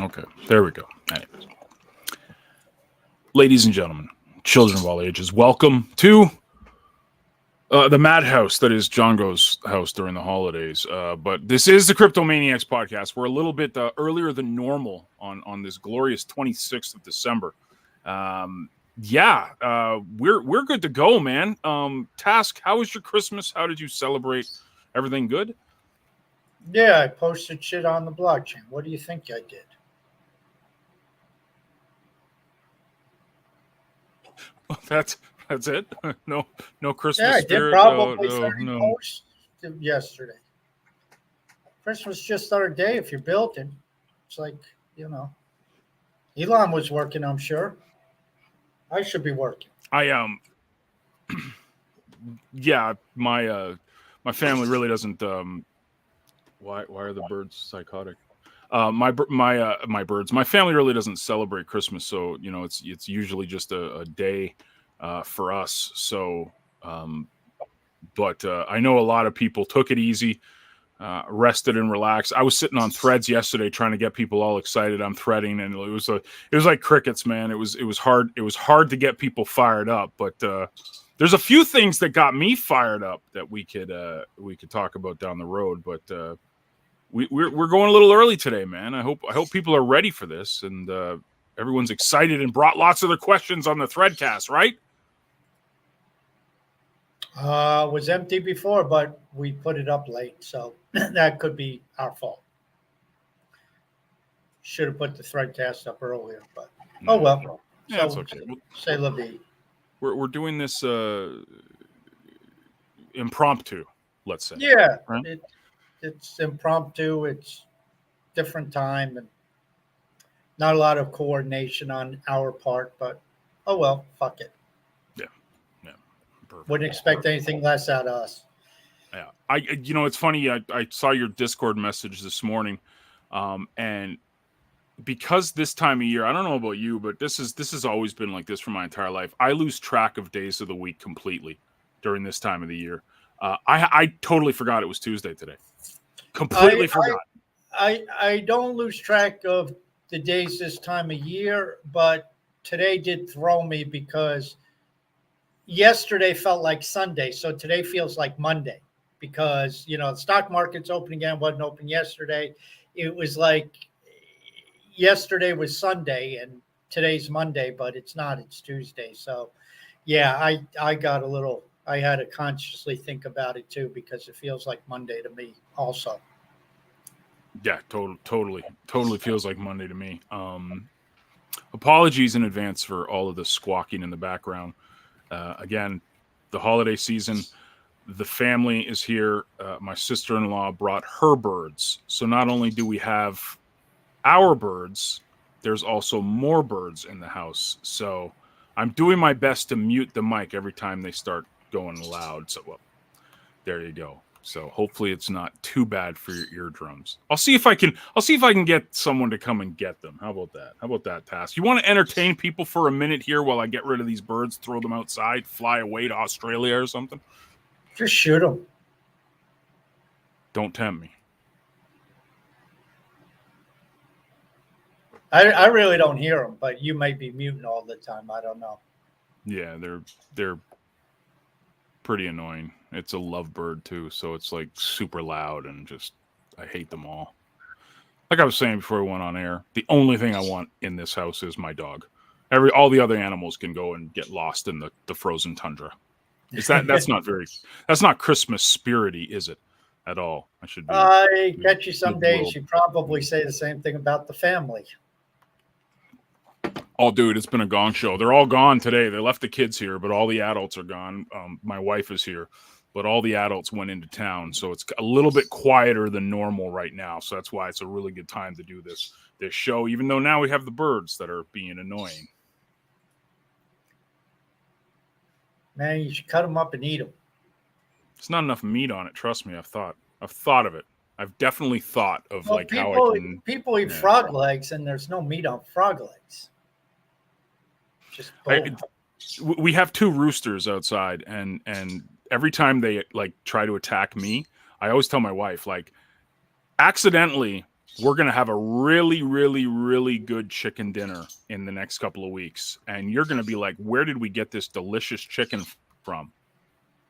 Okay, there we go. Anyways, ladies and gentlemen, children of all ages, welcome to the madhouse that is Django's house during the holidays. But this is the Crypto Maniacs podcast. We're a little bit earlier than normal on this glorious 26th of December. We're good to go, man. Task, how was your Christmas? How did you celebrate? Everything good? Yeah, I posted shit on the blockchain. What do you think I did? That's it. No Christmas Yeah, I did spirit. probably No, 30 no. posts yesterday. Christmas just our day if you're building. It's like, you know, Elon was working, I'm sure. I should be working. Yeah, my family really doesn't. Why are the birds psychotic? My birds. My family really doesn't celebrate Christmas, so it's usually just a day for us. So, but I know a lot of people took it easy, rested and relaxed. I was sitting on threads yesterday trying to get people all excited. I'm threading, and it was like crickets, man. It was hard. It was hard to get people fired up, but there's a few things that got me fired up that we could talk about down the road, but. We're going a little early today, man. I hope people are ready for this, and everyone's excited and brought lots of their questions on the Threadcast, right? Was empty before, but we put it up late, so that could be our fault. Should have put the threadcast up earlier, but oh well. Yeah, it's okay. Say la vie. We're doing this impromptu, let's say. Yeah, right? It's impromptu. It's different time and not a lot of coordination on our part. But oh well, fuck it. Yeah. Perfect. Wouldn't expect anything less out of us. Yeah, it's funny. I saw your Discord message this morning, and because this time of year, I don't know about you, but this has always been like this for my entire life. I lose track of days of the week completely during this time of the year. I totally forgot it was Tuesday today. Completely forgot. I don't lose track of the days this time of year, but today did throw me because yesterday felt like Sunday, so today feels like Monday because the stock market's open again. Wasn't open yesterday. It was like yesterday was Sunday and today's Monday, but it's not. It's Tuesday. So yeah, I got a little. I had to consciously think about it too because it feels like Monday to me also. Yeah, totally feels like Monday to me. Apologies in advance for all of the squawking in the background. Again, the holiday season, the family is here. My sister-in-law brought her birds. So not only do we have our birds, there's also more birds in the house. So I'm doing my best to mute the mic every time they start going loud. So there you go. So hopefully it's not too bad for your eardrums. I'll see if I can get someone to come and get them. How about that? How about that, Task? You want to entertain people for a minute here while I get rid of these birds, throw them outside, fly away to Australia or something? Just shoot them. Don't tempt me. I really don't hear them, but you may be muting all the time. I don't know. Yeah, they're pretty annoying. It's a lovebird too, so it's like super loud and just I hate them all. Like I was saying before we went on air, the only thing I want in this house is my dog. All the other animals can go and get lost in the frozen tundra. That's not Christmas spirity, is it? At all. I bet you some days you probably say the same thing about the family. Oh, dude, it's been a gong show. They're all gone today. They left the kids here, but all the adults are gone. My wife is here, but all the adults went into town. So it's a little bit quieter than normal right now. So that's why it's a really good time to do this show, even though now we have the birds that are being annoying. Man, you should cut them up and eat them. There's not enough meat on it. Trust me. I've thought of it. I've definitely thought of how I can. People eat frog legs, and there's no meat on frog legs. Just we have two roosters outside, and every time they like try to attack me, I always tell my wife, like, accidentally we're going to have a really, really, really good chicken dinner in the next couple of weeks. And you're going to be like, where did we get this delicious chicken from?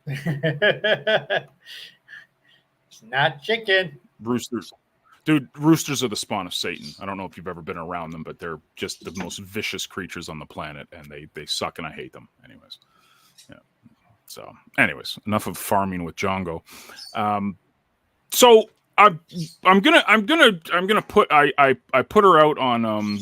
It's not chicken. Roosters. Dude, roosters are the spawn of Satan. I don't know if you've ever been around them, but they're just the most vicious creatures on the planet, and they suck, and I hate them. Anyways, yeah. So, anyways, enough of farming with Django. So I'm gonna put I put her out on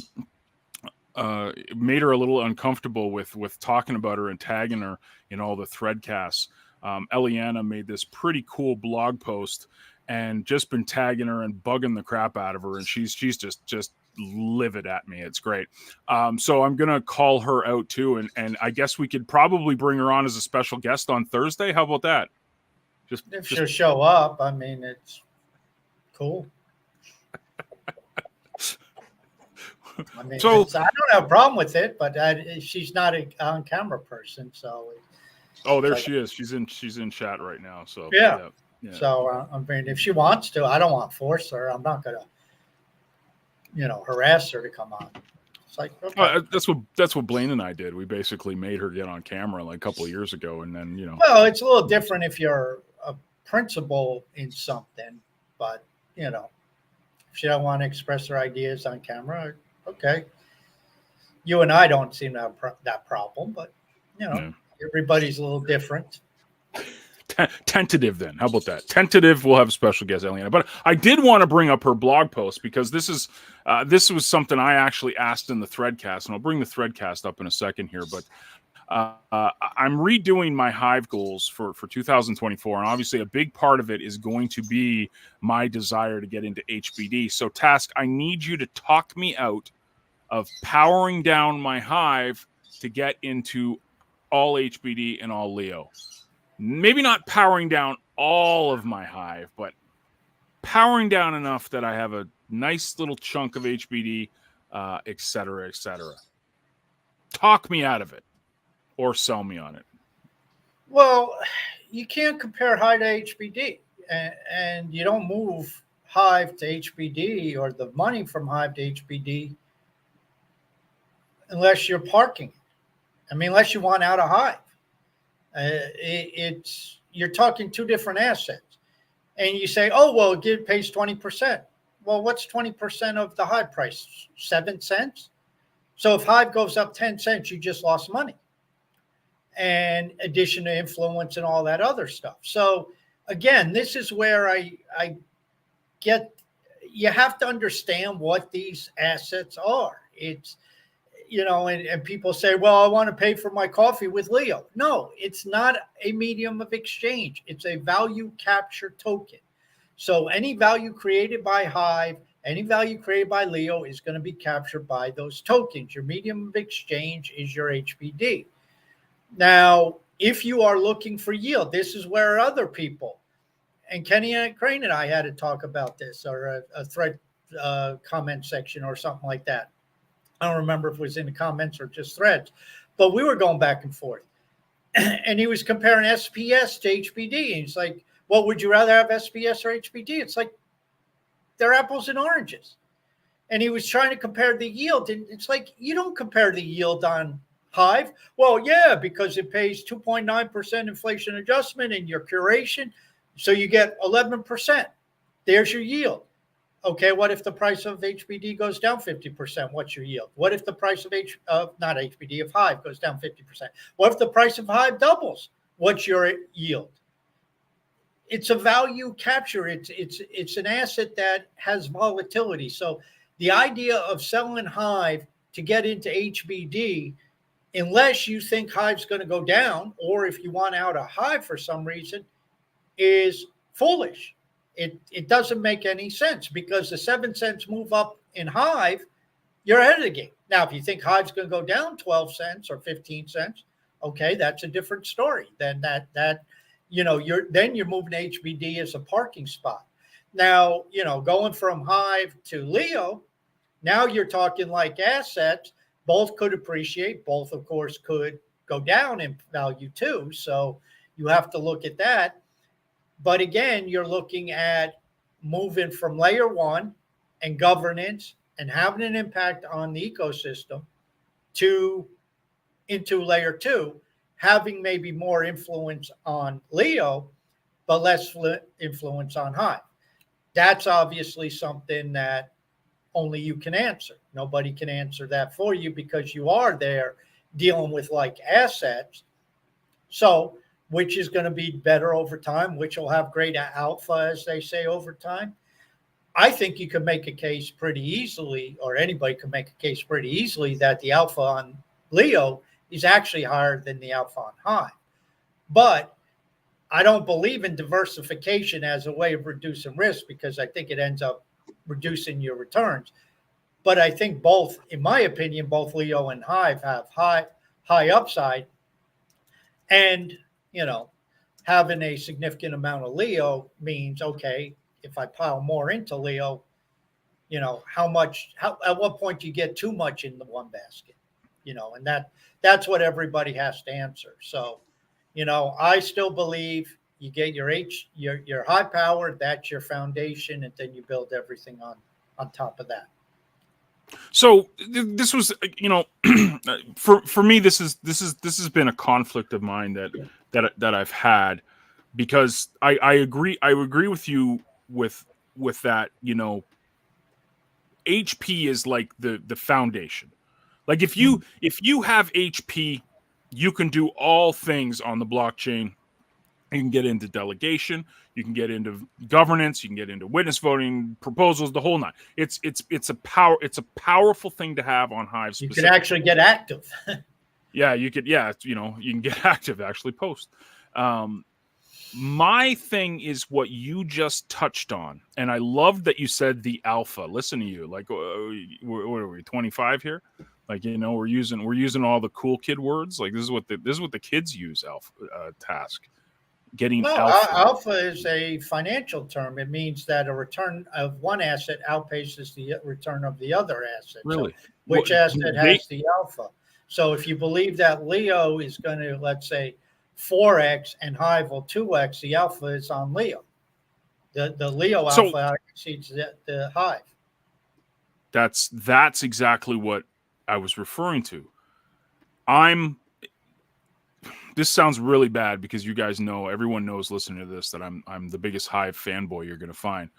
made her a little uncomfortable with talking about her and tagging her in all the threadcasts. Eliana made this pretty cool blog post and just been tagging her and bugging the crap out of her, and she's just livid at me. It's great. So I'm gonna call her out too, and I guess we could probably bring her on as a special guest on Thursday. How about that? If she'll show up, I mean, it's cool. I mean, so I don't have a problem with it, but she's not an on-camera person, so. Oh, there she is. She's in chat right now. So yeah. So I mean, if she wants to, I don't want to force her. I'm not gonna, harass her to come on. It's like okay. That's what Blaine and I did. We basically made her get on camera like a couple of years ago, and then Well, it's a little different if you're a principal in something, but if she don't want to express her ideas on camera, okay. You and I don't seem to have that problem, but everybody's a little different. Tentative then. How about that? Tentative. We'll have a special guest, Eliana. But I did want to bring up her blog post because this was something I actually asked in the Threadcast, and I'll bring the Threadcast up in a second here. But I'm redoing my Hive goals for 2024, and obviously a big part of it is going to be my desire to get into HBD. So, Task, I need you to talk me out of powering down my Hive to get into all HBD and all Leo. Maybe not powering down all of my Hive, but powering down enough that I have a nice little chunk of HBD, et cetera, et cetera. Talk me out of it or sell me on it. Well, you can't compare Hive to HBD, and you don't move Hive to HBD or the money from Hive to HBD unless you're parking. I mean, unless you want out of Hive. You're talking two different assets, and you say, "Oh, well, it pays 20%." Well, what's 20% of the Hive price? 7 cents. So if Hive goes up 10 cents, you just lost money, and addition to influence and all that other stuff. So again, this is where I get. You have to understand what these assets are. It's and people say, well, I want to pay for my coffee with Leo. No, it's not a medium of exchange. It's a value capture token. So any value created by Hive, any value created by Leo is going to be captured by those tokens. Your medium of exchange is your HBD. Now, if you are looking for yield, this is where other people, and Kenny Crane and I had to talk about this, or a thread comment section or something like that. I don't remember if it was in the comments or just threads, but we were going back and forth. And he was comparing SPS to HBD. And he's like, well, would you rather have SPS or HBD? It's like they're apples and oranges. And he was trying to compare the yield. And it's like, you don't compare the yield on Hive. Well, yeah, because it pays 2.9% inflation adjustment in your curation. So you get 11%. There's your yield. Okay, what if the price of HBD goes down 50%? What's your yield? What if the price of not HBD, of Hive goes down 50%? What if the price of Hive doubles? What's your yield? It's a value capture. It's an asset that has volatility. So the idea of selling Hive to get into HBD, unless you think Hive's going to go down, or if you want out of Hive for some reason, is foolish. It doesn't make any sense, because the 7 cents move up in Hive, you're ahead of the game. Now, if you think Hive's going to go down 12 cents or 15 cents, okay, that's a different story. Then you're moving to HBD as a parking spot. Now, going from Hive to Leo, now you're talking like assets. Both could appreciate. Both, of course, could go down in value too. So you have to look at that. But again, you're looking at moving from layer 1 and governance and having an impact on the ecosystem to into layer two, having maybe more influence on Leo, but less influence on Hive. That's obviously something that only you can answer. Nobody can answer that for you because you are there dealing with like assets. So, which is going to be better over time, which will have greater alpha, as they say, over time. I think you can make a case pretty easily, or anybody can make a case pretty easily, that the alpha on Leo is actually higher than the alpha on Hive. But I don't believe in diversification as a way of reducing risk because I think it ends up reducing your returns. But I think both, in my opinion, both Leo and Hive have high upside. And, you know, having a significant amount of Leo means, okay, if I pile more into Leo, you know, at what point do you get too much in the one basket? You know, and that's what everybody has to answer. So, you know, I still believe you get your high power, that's your foundation, and then you build everything on top of that. So this was, you know, for me, this has been a conflict of mine that I've had, because I agree with you with that. You know, HP is like the foundation. Like if you have HP, you can do all things on the blockchain. You can get into delegation, you can get into governance, you can get into witness voting, proposals, the whole nine. It's a powerful thing to have on Hive. You can actually get active. Yeah, you could. Yeah, you know, you can get active, actually post. My thing is what you just touched on, and I love that you said the alpha. Listen to you, like, what are we, 25 here? Like, you know, we're using all the cool kid words. Like this is what the kids use. Alpha task. Getting alpha is a financial term. It means that a return of one asset outpaces the return of the other asset. Really? So which asset has the alpha? So if you believe that Leo is going to, let's say, 4x and Hive will 2x, the alpha is on Leo. The Leo alpha exceeds the Hive. That's exactly what I was referring to. This sounds really bad because you guys know, everyone knows listening to this, that I'm the biggest Hive fanboy you're going to find.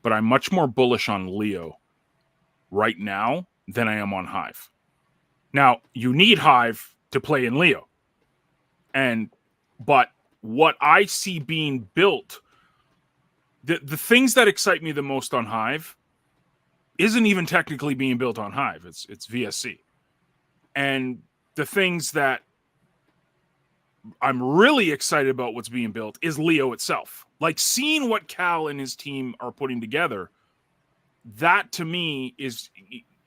But I'm much more bullish on Leo right now than I am on Hive. Now, you need Hive to play in Leo. But what I see being built, the things that excite me the most on Hive isn't even technically being built on Hive. It's VSC. And the things that I'm really excited about what's being built is Leo itself. Like seeing what Cal and his team are putting together, that to me is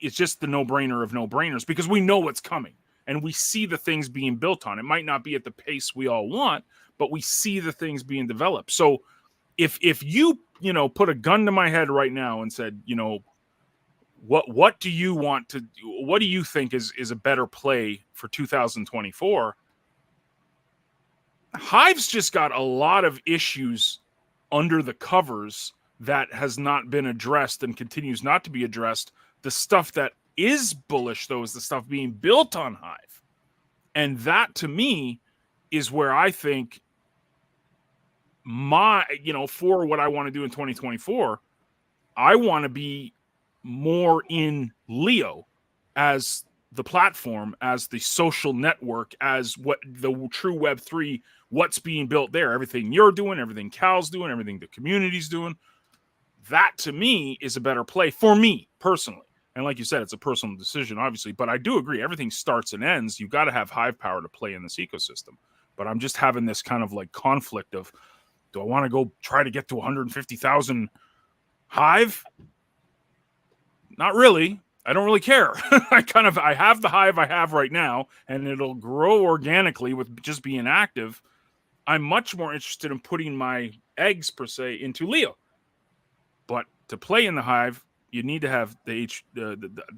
just the no-brainer of no-brainers, because we know what's coming and we see the things being built on. It might not be at the pace we all want, but we see the things being developed. So if you put a gun to my head right now and said, you know, what do you think is a better play for 2024? Hive's just got a lot of issues under the covers that has not been addressed and continues not to be addressed. The stuff that is bullish, though, is the stuff being built on Hive. And that, to me, is where I think for what I want to do in 2024, I want to be more in Leo as the platform, as the social network, as what the true Web3, what's being built there, everything you're doing, everything Cal's doing, everything the community's doing. That to me is a better play for me personally. And like you said, it's a personal decision, obviously, but I do agree. Everything starts and ends. You've got to have Hive power to play in this ecosystem. But I'm just having this kind of like conflict of, do I want to go try to get to 150,000 Hive? Not really. I don't really care. I have the Hive I have right now, and it'll grow organically with just being active. I'm much more interested in putting my eggs, per se, into Leo. But to play in the Hive, you need to have the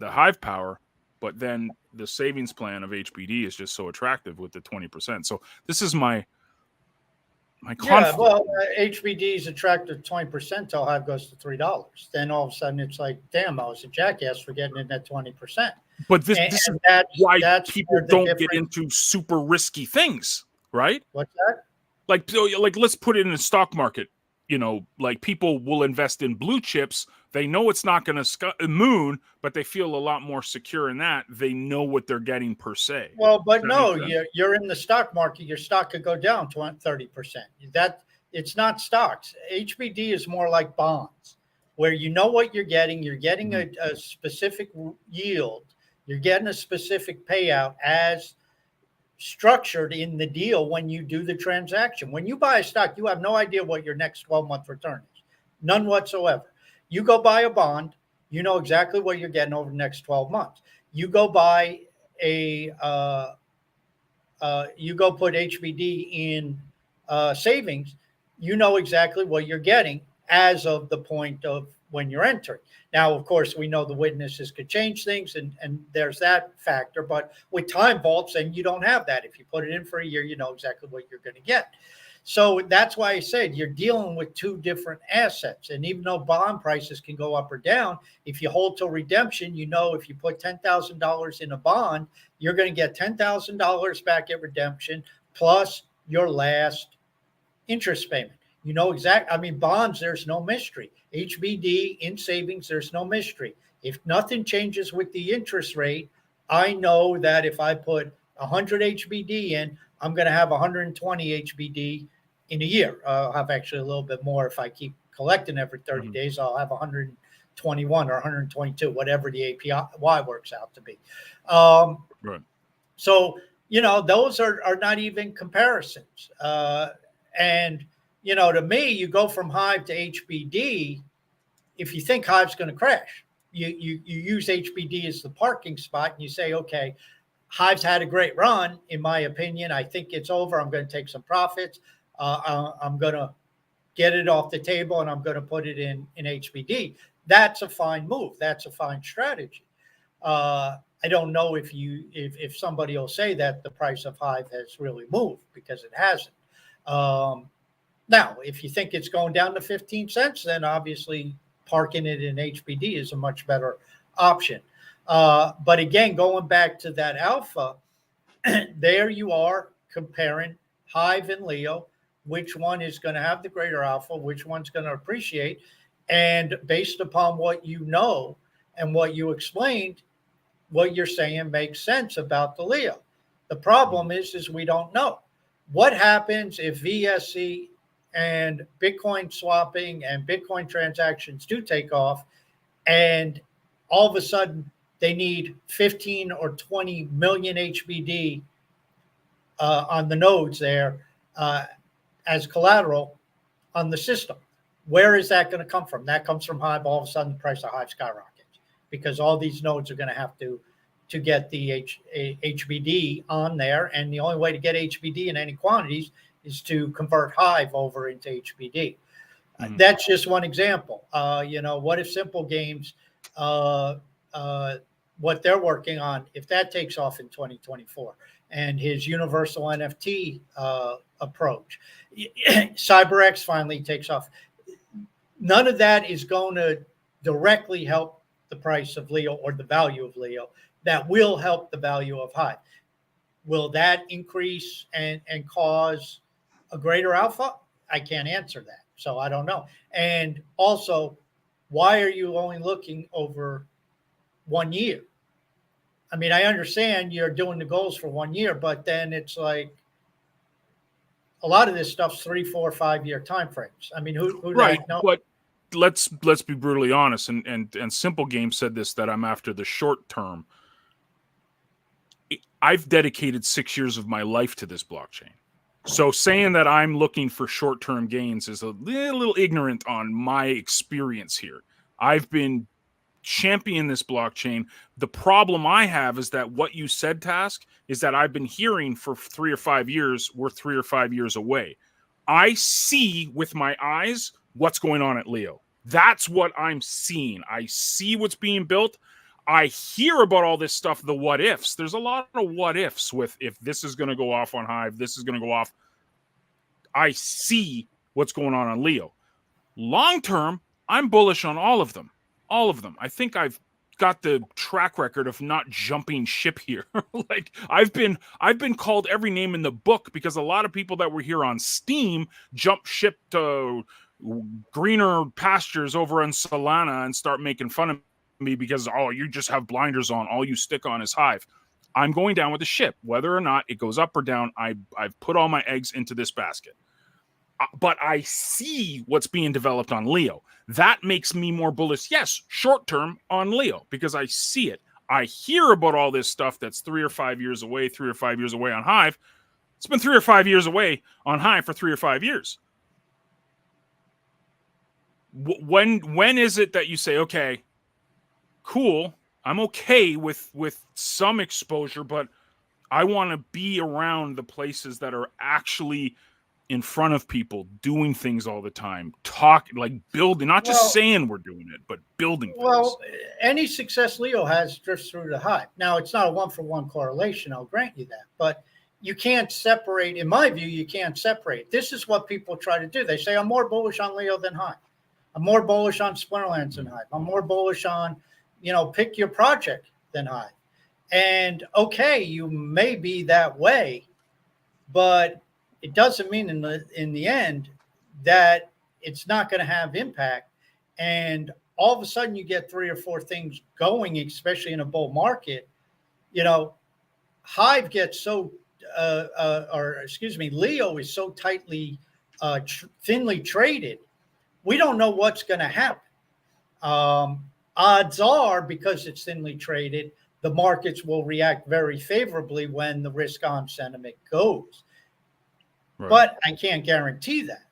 Hive power, but then the savings plan of HBD is just so attractive with the 20%. So this is my my Yeah, conflict. well, HBD is attractive 20% till Hive goes to $3. Then all of a sudden it's like, damn, I was a jackass for getting in at 20%. But this And, this is and that's why that's people where the don't get difference. into super risky things, right? What's that? Like, so, like, let's put it in the stock market. You know, like people will invest in blue chips. They know it's not going to moon, but they feel a lot more secure in that. They know what they're getting per se. Well, Does but that make no, sense? you're in the stock market. Your stock could go down 20, 30%. That it's not stocks. HBD is more like bonds, where you know what you're getting. You're getting a specific yield. You're getting a specific payout as structured in the deal when you do the transaction. When you buy a stock, you have no idea what your next 12-month return is. None whatsoever. You go buy a bond, you know exactly what you're getting over the next 12 months. You go buy you go put HBD in savings, you know exactly what you're getting as of the point of when you're entering. Now, of course, we know the witnesses could change things, and there's that factor. But with time vaults, and you don't have that. If you put it in for a year, you know exactly what you're going to get. So that's why I said you're dealing with two different assets. And even though bond prices can go up or down, if you hold till redemption, you know if you put $10,000 in a bond, you're going to get $10,000 back at redemption plus your last interest payment. You know exactly. I mean, bonds, there's no mystery. HBD in savings, there's no mystery. If nothing changes with the interest rate, I know that if I put 100 HBD in, I'm going to have 120 HBD in a year. I'll have actually a little bit more if I keep collecting every 30 days. I'll have 121 or 122, whatever the APY works out to be. Right. So, you know, those are not even comparisons. And, you know, to me, you go from Hive to HBD. If you think Hive's going to crash, you use HBD as the parking spot and you say, okay, Hive's had a great run, in my opinion. I think it's over. I'm going to take some profits. I'm going to get it off the table and I'm going to put it in HBD. That's a fine move. That's a fine strategy. I don't know if somebody will say that the price of Hive has really moved, because it hasn't. Now, if you think it's going down to 15 cents, then obviously parking it in HBD is a much better option. But again, going back to that alpha, there you are comparing Hive and Leo, which one is going to have the greater alpha, which one's going to appreciate. And based upon what you know and what you explained, what you're saying makes sense about the Leo. The problem is we don't know. What happens if VSC and Bitcoin swapping and Bitcoin transactions do take off, and all of a sudden they need 15 or 20 million HBD on the nodes there as collateral on the system? Where is that going to come from? That comes from Hive. All of a sudden, the price of Hive skyrockets because all these nodes are going to have to get the HBD on there. And the only way to get HBD in any quantities is to convert Hive over into HBD. That's just one example. You know, what if Simple Games, what they're working on, if that takes off in 2024, and his universal NFT approach, CyberX finally takes off. None of that is going to directly help the price of Leo or the value of Leo. That will help the value of Hive. Will that increase and cause a greater alpha? I can't answer that. So I don't know. And also, why are you only looking over 1 year? I mean, I understand you're doing the goals for 1 year, but then it's like a lot of this stuff's 3, 4, 5 year time frames. I mean, who Right, knows? but let's be brutally honest, and Simple Game said this, that I'm after the short term. I've dedicated 6 years of my life to this blockchain. So saying that I'm looking for short-term gains is a little ignorant on my experience here. I've been championing this blockchain. The problem I have is that what you said, Task, is that I've been hearing for 3 or 5 years, we're 3 or 5 years away. I see with my eyes what's going on at Leo. That's what I'm seeing. I see what's being built. I hear about all this stuff, the what ifs. There's a lot of what ifs with if this is going to go off on Hive, this is going to go off. I see what's going on Leo. Long term, I'm bullish on all of them. All of them. I think I've got the track record of not jumping ship here. Like I've been called every name in the book because a lot of people that were here on Steam jump ship to greener pastures over in Solana and start making fun of me because, oh, you just have blinders on. All you stick on is Hive. I'm going down with the ship. Whether or not it goes up or down, I've put all my eggs into this basket. But I see what's being developed on Leo. That makes me more bullish, yes, short term on Leo, because I see it. I hear about all this stuff that's 3 or 5 years away, 3 or 5 years away on Hive. It's been 3 or 5 years away on Hive for 3 or 5 years. When is it that you say, okay, cool, I'm okay with some exposure, but I want to be around the places that are actually in front of people, doing things all the time, building, not just saying we're doing it, but building things. Well, any success Leo has drifts through the Hive. Now, it's not a 1-for-1 correlation, I'll grant you that, but you can't separate, in my view, you can't separate. This is what people try to do. They say, I'm more bullish on Leo than Hive. I'm more bullish on Splinterlands than Hive. I'm more bullish on, pick your project than Hive. And okay, you may be that way, but it doesn't mean in the end that it's not going to have impact. And all of a sudden you get 3 or 4 things going, especially in a bull market. Hive gets so, Leo is so tightly, thinly traded. We don't know what's going to happen. Odds are, because it's thinly traded, the markets will react very favorably when the risk on sentiment goes. Right. But I can't guarantee that.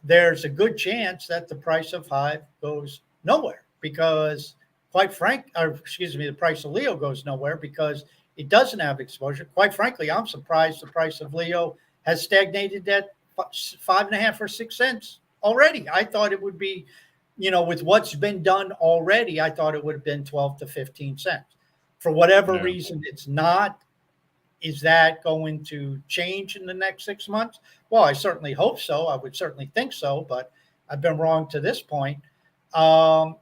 There's a good chance that the price of Hive goes nowhere because, the price of Leo goes nowhere because it doesn't have exposure. Quite frankly, I'm surprised the price of Leo has stagnated at 5.5 or 6 cents already. I thought it would be, with what's been done already, I thought it would have been 12 to 15 cents. For whatever reason, it's not. Is that going to change in the next 6 months? Well, I certainly hope so. I would certainly think so, but I've been wrong to this point. What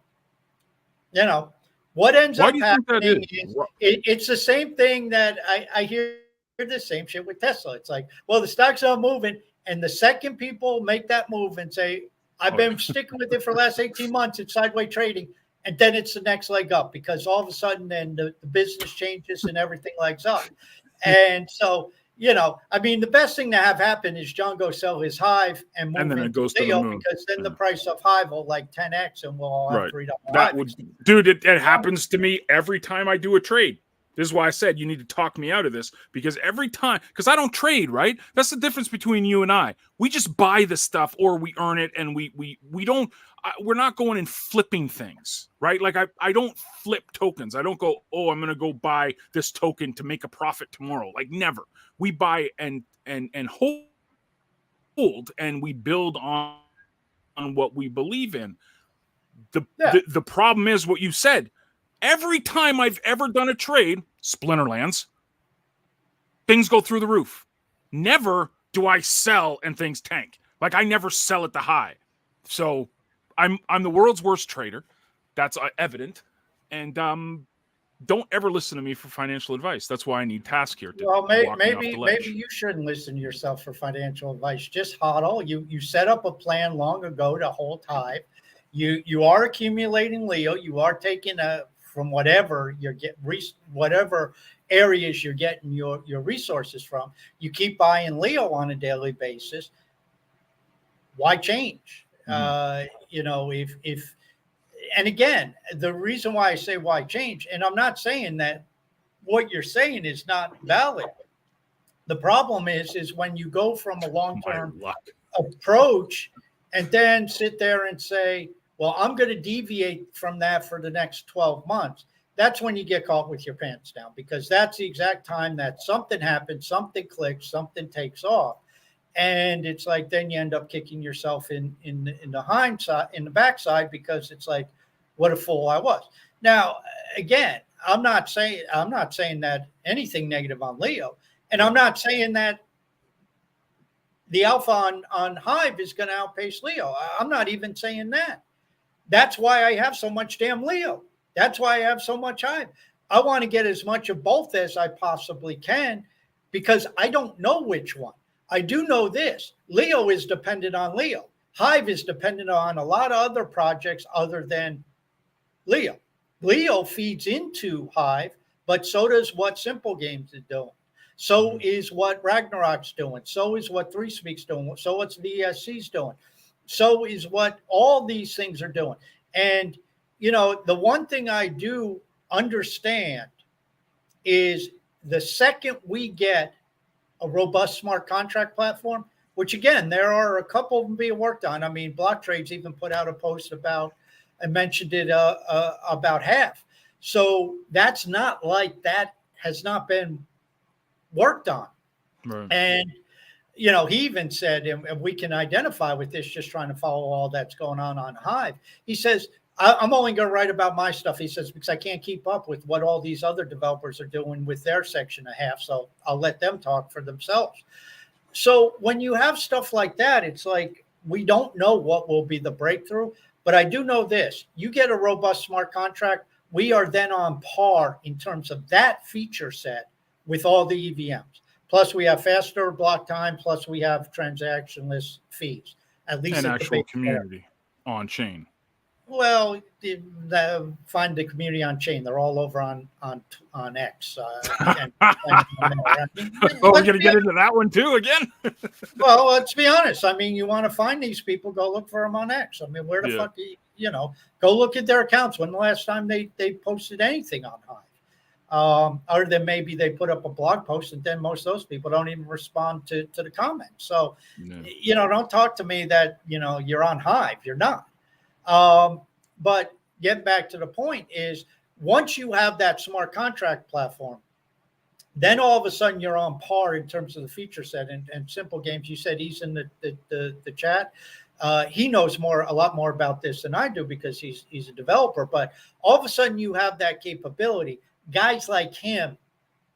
ends up happening is it's the same thing that I hear the same shit with Tesla. It's like, well, the stock's not moving. And the second people make that move and say, I've been sticking with it for the last 18 months, it's sideways trading. And then it's the next leg up because all of a sudden then the business changes and everything legs up. And so, the best thing to have happen is John go sell his Hive and move into it goes Leo, to the moon. because then the price of Hive will 10x and we'll all have freedom. It happens to me every time I do a trade. This is why I said you need to talk me out of this, because every time, because I don't trade, right? That's the difference between you and I. We just buy the stuff or we earn it, and we don't. We're not going and flipping things, right? Like I don't flip tokens. I don't go, oh, I'm going to go buy this token to make a profit tomorrow. Like never. We buy and hold, and we build on what we believe in. The problem is what you said. Every time I've ever done a trade, Splinterlands, things go through the roof. Never do I sell and things tank. Like I never sell at the high. So I'm the world's worst trader. That's evident. And don't ever listen to me for financial advice. That's why I need Task here. Maybe you shouldn't listen to yourself for financial advice. Just hodl. You set up a plan long ago to hold Hive. You are accumulating Leo. You are taking from whatever whatever areas you're getting your resources from. You keep buying Leo on a daily basis. Why change? If and again, the reason why I say why change, and I'm not saying that what you're saying is not valid. The problem is when you go from a long-term approach and then sit there and say, well, I'm going to deviate from that for the next 12 months. That's when you get caught with your pants down, because that's the exact time that something happens, something clicks, something takes off. And it's like, then you end up kicking yourself in the hindsight, in the backside, because it's like, what a fool I was. Now, again, I'm not saying that anything negative on Leo, and I'm not saying that the alpha on Hive is going to outpace Leo. I'm not even saying that. That's why I have so much damn Leo. That's why I have so much Hive. I want to get as much of both as I possibly can because I don't know which one. I do know this. Leo is dependent on Leo. Hive is dependent on a lot of other projects other than Leo. Leo feeds into Hive, but so does what Simple Games is doing. So is what Ragnarok's doing. So is what Three Speaks doing. So what's VSC's doing. So is what all these things are doing. And, you know, the one thing I do understand is the second we get a robust smart contract platform, which again, there are a couple of them being worked on. I mean, Block Trades even put out a post about, I mentioned it about half. So that's not like that has not been worked on. Right. And, you know, he even said, and we can identify with this just trying to follow all that's going on Hive. He says, I'm only going to write about my stuff. He says, because I can't keep up with what all these other developers are doing with their section and a half. So I'll let them talk for themselves. So when you have stuff like that, it's like, we don't know what will be the breakthrough, but I do know this. You get a robust smart contract, we are then on par in terms of that feature set with all the EVMs. Plus we have faster block time, plus we have transactionless fees, at least And at actual the community on chain. Well, find the community on chain. They're all over on X. And we're going to get into that one too again. Well, let's be honest. I mean, you want to find these people, go look for them on X. I mean, where the fuck, you know, go look at their accounts. When the last time they posted anything on Hive? Or then maybe they put up a blog post and then most of those people don't even respond to the comments. So, you know, don't talk to me that, you know, you're on Hive. You're not. But get back to the point is once you have that smart contract platform, then all of a sudden you're on par in terms of the feature set and Simple Games. You said he's in the chat. He knows a lot more about this than I do because he's a developer, but all of a sudden you have that capability. Guys like him,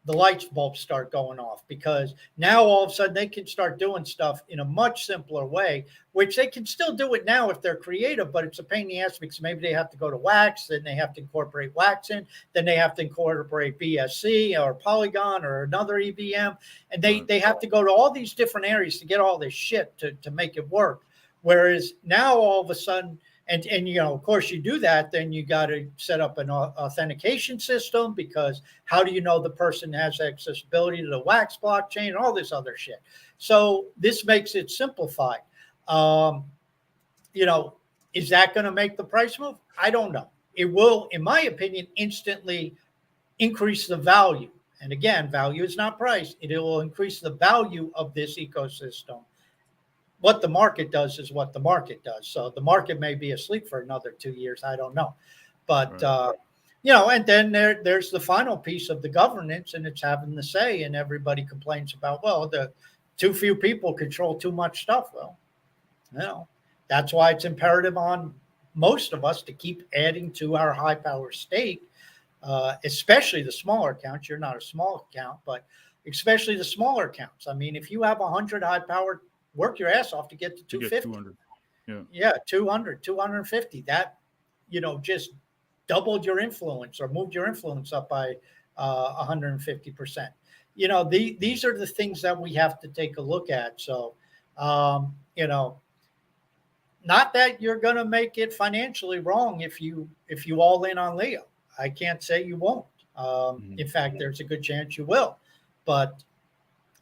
the light bulbs start going off because now all of a sudden they can start doing stuff in a much simpler way, which they can still do it now if they're creative, but it's a pain in the ass because maybe they have to go to Wax, then they have to incorporate Wax in, then they have to incorporate BSC or Polygon or another EVM, and they have to go to all these different areas to get all this shit to make it work. Whereas now all of a sudden, and you know, of course, you do that, then you got to set up an authentication system because how do you know the person has accessibility to the Wax blockchain and all this other shit? So this makes it simplified. You know, is that going to make the price move? I don't know. It will, in my opinion, instantly increase the value. And again, value is not price. It will increase the value of this ecosystem. What the market does is what the market does. So the market may be asleep for another 2 years. I don't know. But, you know, and then there's the final piece of the governance and it's having the say and everybody complains about, well, the too few people control too much stuff. Well, you know, that's why it's imperative on most of us to keep adding to our high power stake, especially the smaller accounts. You're not a small account, but especially the smaller accounts. I mean, if you have 100 high powered, work your ass off to get to 250. 200. Yeah, 200, 250. That, you know, just doubled your influence or moved your influence up by 150%. You know, these are the things that we have to take a look at. So, you know, not that you're going to make it financially wrong if you all in on Leo. I can't say you won't. In fact, there's a good chance you will. But,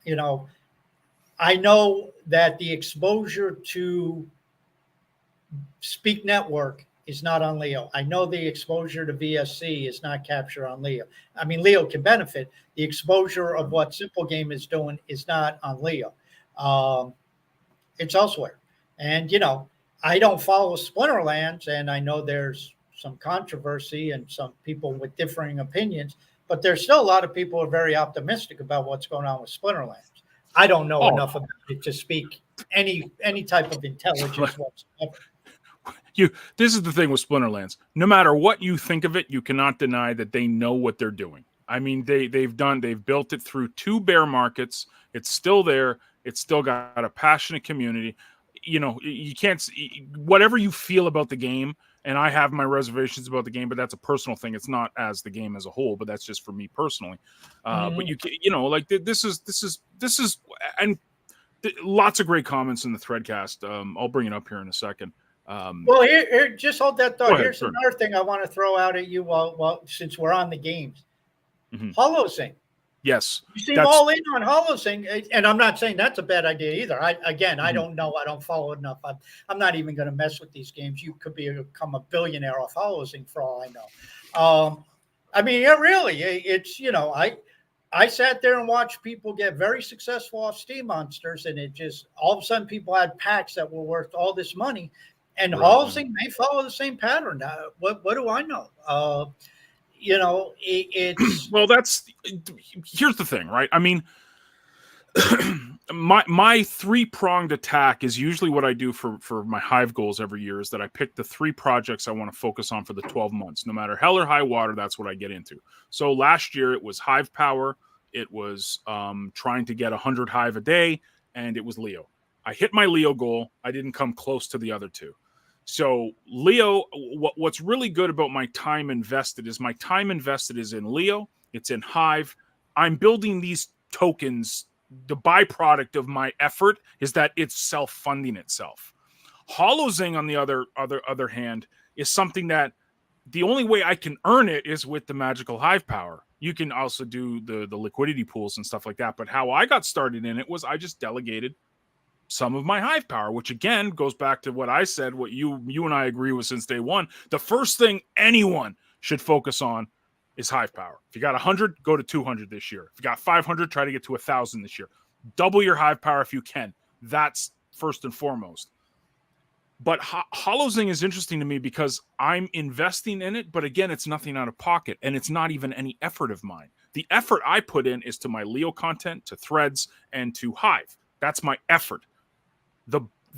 you know, I know that the exposure to Speak Network is not on Leo. I know the exposure to VSC is not captured on Leo. I mean, Leo can benefit. The exposure of what Simple Game is doing is not on Leo. It's elsewhere. And, you know, I don't follow Splinterlands, and I know there's some controversy and some people with differing opinions, but there's still a lot of people who are very optimistic about what's going on with Splinterlands. I don't know enough about it to speak any type of intelligence whatsoever. This is the thing with Splinterlands. No matter what you think of it, you cannot deny that they know what they're doing. I mean, they've built it through 2 bear markets. It's still there. It's still got a passionate community. You know, you can't, whatever you feel about the game, and I have my reservations about the game, but that's a personal thing. It's not as the game as a whole, but that's just for me personally. But you know, like this is, and lots of great comments in the threadcast. I'll bring it up here in a second. Well, here, just hold that thought. Go ahead, Here's sure. another thing I want to throw out at you while since we're on the games. HoloSync. Yes. You seem all in on HoloSync, and I'm not saying that's a bad idea either. I don't know. I don't follow it enough. I'm not even going to mess with these games. You could become a billionaire off HoloSync for all I know. I mean, yeah, really, it's, you know, I sat there and watched people get very successful off Steam Monsters, and it just all of a sudden people had packs that were worth all this money, and HoloSync may follow the same pattern. What do I know? You know, it's well, here's the thing, right? I mean, my three-pronged attack is usually what I do for my Hive goals every year, is that I pick the 3 projects I want to focus on for the 12 months. No matter hell or high water, that's what I get into. So last year it was Hive Power, it was trying to get 100 Hive a day, and it was Leo. I hit my Leo goal. I didn't come close to the other 2. So Leo, what's really good about my time invested is in Leo. It's in Hive. I'm building these tokens. The byproduct of my effort is that it's self-funding itself. HoloZing, on the other hand, is something that the only way I can earn it is with the magical Hive power. You can also do the liquidity pools and stuff like that. But how I got started in it was I just delegated some of my Hive power, which again goes back to what I said, what you and I agree with since day one. The first thing anyone should focus on is Hive power. If you got 100, go to 200 this year. If you got 500, try to get to 1,000 this year. Double your Hive power if you can. That's first and foremost. But HoloZing is interesting to me because I'm investing in it, but again, it's nothing out of pocket, and it's not even any effort of mine. The effort I put in is to my Leo content, to threads, and to Hive. That's my effort.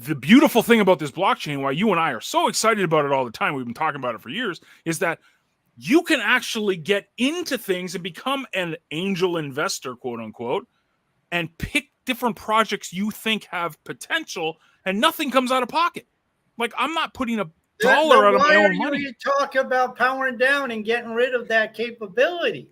The beautiful thing about this blockchain, why you and I are so excited about it all the time, we've been talking about it for years, is that you can actually get into things and become an angel investor, quote unquote, and pick different projects you think have potential, and nothing comes out of pocket. Like, I'm not putting $1 out of my own money. You talk about powering down and getting rid of that capability.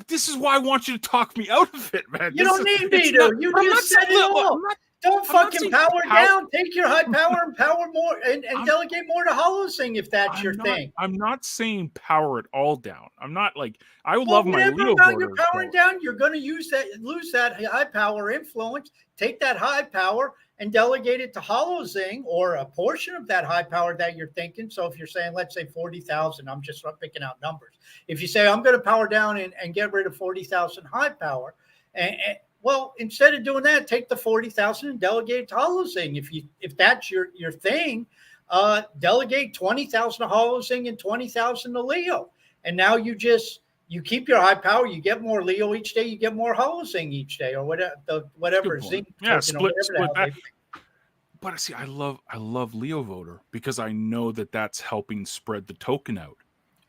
This is why I want you to talk me out of it, man. You don't need me to. You just said it all. Don't fucking power down. Take your high power and power more, and delegate more to HoloZing if that's your thing. I'm not saying power it all down. I'm not like, I would love my Leo. You're powering down. You're going to lose that high power influence. Take that high power and delegate it to HoloZing, or a portion of that high power that you're thinking. So if you're saying, let's say 40,000, I'm just picking out numbers. If you say I'm going to power down and get rid of 40,000 high power, well, instead of doing that, take the 40,000 and delegate to HoloZing. If that's your thing, delegate 20,000 to HoloZing and 20,000 to Leo. And now you keep your high power. You get more Leo each day. You get more HoloZing each day, or whatever Zing. Yeah, split that. But see, I love Leo Voter because I know that that's helping spread the token out.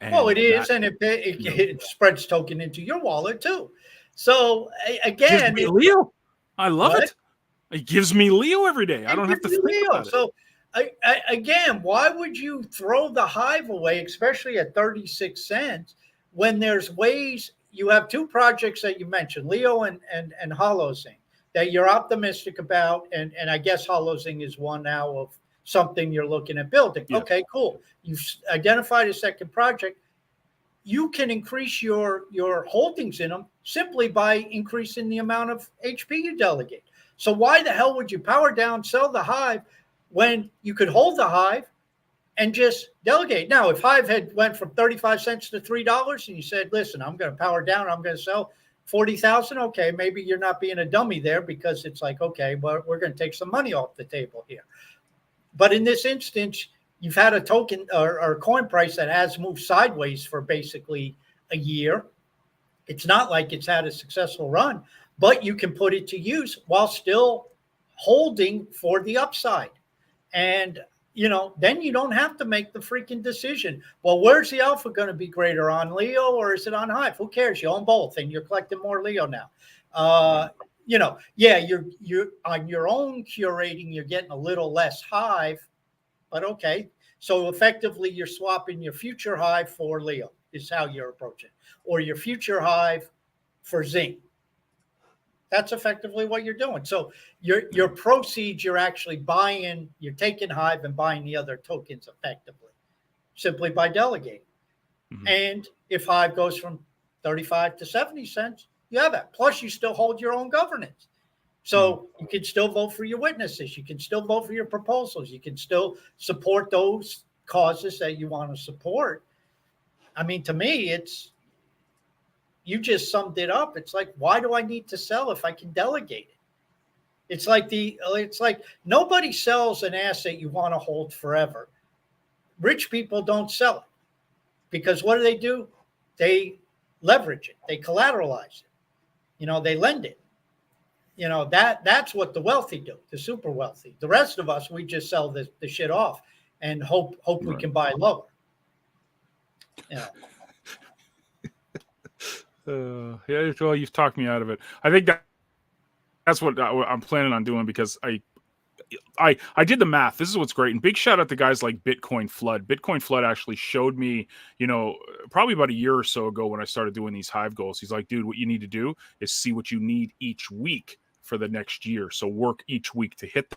And well, it is, and it spreads token into your wallet too. So again, Leo, I love it. It gives me Leo every day. I don't have to think about it. So again, why would you throw the Hive away, especially at 36 cents, when there's ways? You have 2 projects that you mentioned, Leo and HoloZing, that you're optimistic about, and I guess HoloZing is one now of something you're looking at building. Yeah. Okay, cool. You've identified a second project. You can increase your holdings in them simply by increasing the amount of HP you delegate. So why the hell would you power down, sell the Hive, when you could hold the Hive and just delegate? Now, if Hive had went from 35 cents to $3 and you said, listen, I'm going to power down, I'm going to sell 40,000. Okay, maybe you're not being a dummy there, because it's like, okay, well, we're going to take some money off the table here. But in this instance, you've had a token or coin price that has moved sideways for basically a year. It's not like it's had a successful run, but you can put it to use while still holding for the upside. And, then you don't have to make the freaking decision. Well, where's the alpha going to be greater, on Leo or is it on Hive? Who cares? You own both and you're collecting more Leo now. Yeah, you're on your own curating, you're getting a little less Hive, but okay. So effectively, you're swapping your future Hive for Leo is how you're approaching, or your future Hive for zinc. That's effectively what you're doing. So your proceeds, you're actually buying, you're taking Hive and buying the other tokens effectively, simply by delegating. Mhm. And if Hive goes from 35 to 70 cents, you have that. Plus, you still hold your own governance. So you can still vote for your witnesses. You can still vote for your proposals. You can still support those causes that you want to support. I mean, to me, you just summed it up. It's like, why do I need to sell if I can delegate it? It's like nobody sells an asset you want to hold forever. Rich people don't sell it because what do? They leverage it. They collateralize it. They lend it. That's what the wealthy do, the super wealthy. The rest of us, we just sell the shit off and hope we can buy lower. Yeah, well, you've talked me out of it. I think that's what I'm planning on doing because I did the math. This is what's great. And big shout out to guys like Bitcoin Flood. Bitcoin Flood actually showed me, probably about a year or so ago when I started doing these Hive goals. He's like, dude, what you need to do is see what you need each week for the next year. So work each week to hit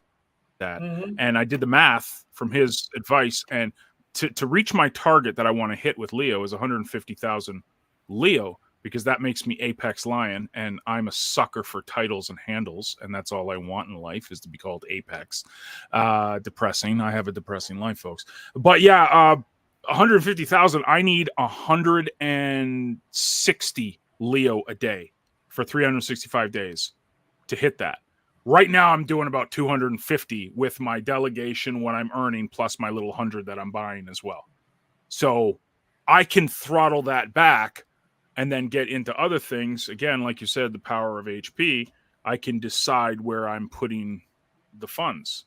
that. Mm-hmm. And I did the math from his advice. And to reach my target that I want to hit with Leo is 150,000 Leo, because that makes me Apex Lion, and I'm a sucker for titles and handles, and that's all I want in life is to be called Apex. Depressing. I have a depressing life, folks. But yeah, 150,000. I need 160 Leo a day for 365 days to hit that. Right now, I'm doing about 250 with my delegation, what I'm earning, plus my little 100 that I'm buying as well. So I can throttle that back and then get into other things. Again, like you said, the power of HP, I can decide where I'm putting the funds.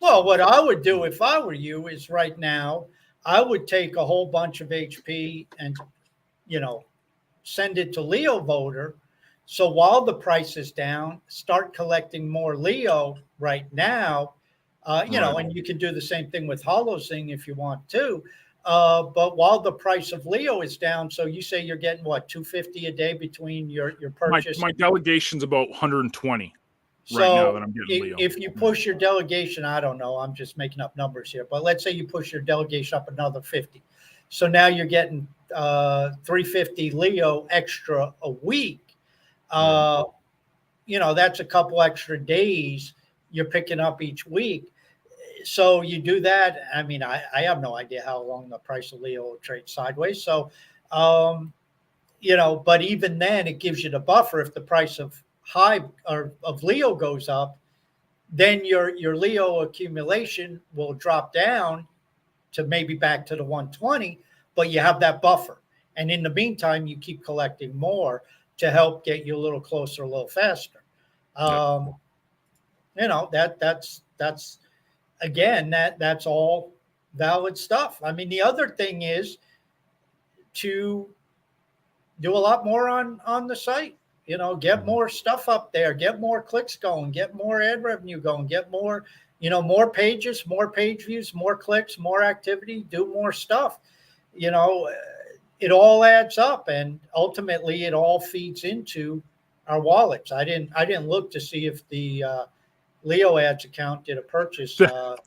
Well, what I would do if I were you is right now, I would take a whole bunch of HP and, send it to Leo Voter. So while the price is down, start collecting more Leo right now. And you can do the same thing with HoloZing if you want to. But while the price of Leo is down, so you say you're getting what, 250 a day between your purchase? My delegation's about 120 so right now that I'm getting Leo. If you push your delegation, I don't know, I'm just making up numbers here, but let's say you push your delegation up another 50. So now you're getting 350 Leo extra a week. That's a couple extra days you're picking up each week. So you do that. I mean, I have no idea how long the price of Leo will trade sideways. So, but even then it gives you the buffer. If the price of Hive or of Leo goes up, then your Leo accumulation will drop down to maybe back to the 120, but you have that buffer. And in the meantime, you keep collecting more to help get you a little closer, a little faster. That's again, that's all valid stuff. I mean, the other thing is to do a lot more on the site. Get more stuff up there, get more clicks going, get more ad revenue going, get more, more pages, more page views, more clicks, more activity, do more stuff. It all adds up, and ultimately it all feeds into our wallets. I didn't look to see if the Leo Ads account did a purchase.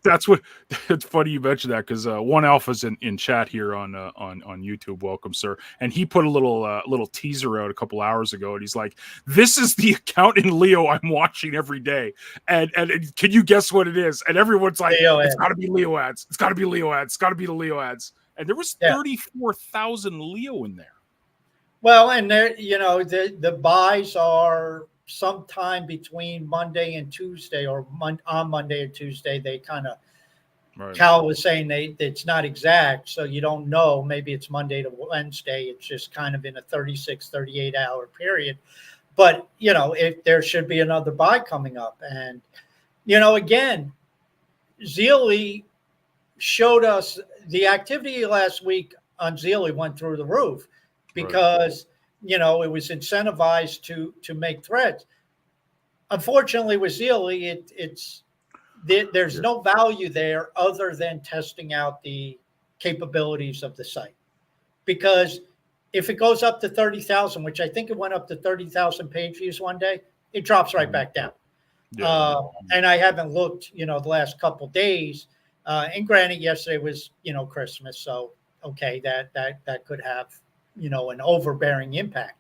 That's what. It's funny you mentioned that because One Alpha's in chat here on YouTube. Welcome, sir. And he put a little teaser out a couple hours ago, and he's like, "This is the account in Leo I'm watching every day." And can you guess what it is? And everyone's like, "It's got to be Leo Ads. It's got to be Leo Ads. It's got to be the Leo Ads." And there was 34,000 Leo in there. Well, and there, the buys are sometime between Monday and Tuesday, or on Monday and Tuesday. They kind of, Cal was saying it's not exact, so you don't know. Maybe it's Monday to Wednesday. It's just kind of in a 36, 38 hour period. But, if there should be another buy coming up. And, again, Zealy showed us the activity last week on Zealy went through the roof because, it was incentivized to make threads. unfortunately with Zealy, there's no value there other than testing out the capabilities of the site. Because if it goes up to 30,000, which I think it went up to 30,000 page views one day, it drops right back down. Yeah. And I haven't looked, the last couple of days. And granted, yesterday was, Christmas, so okay, that could have, an overbearing impact.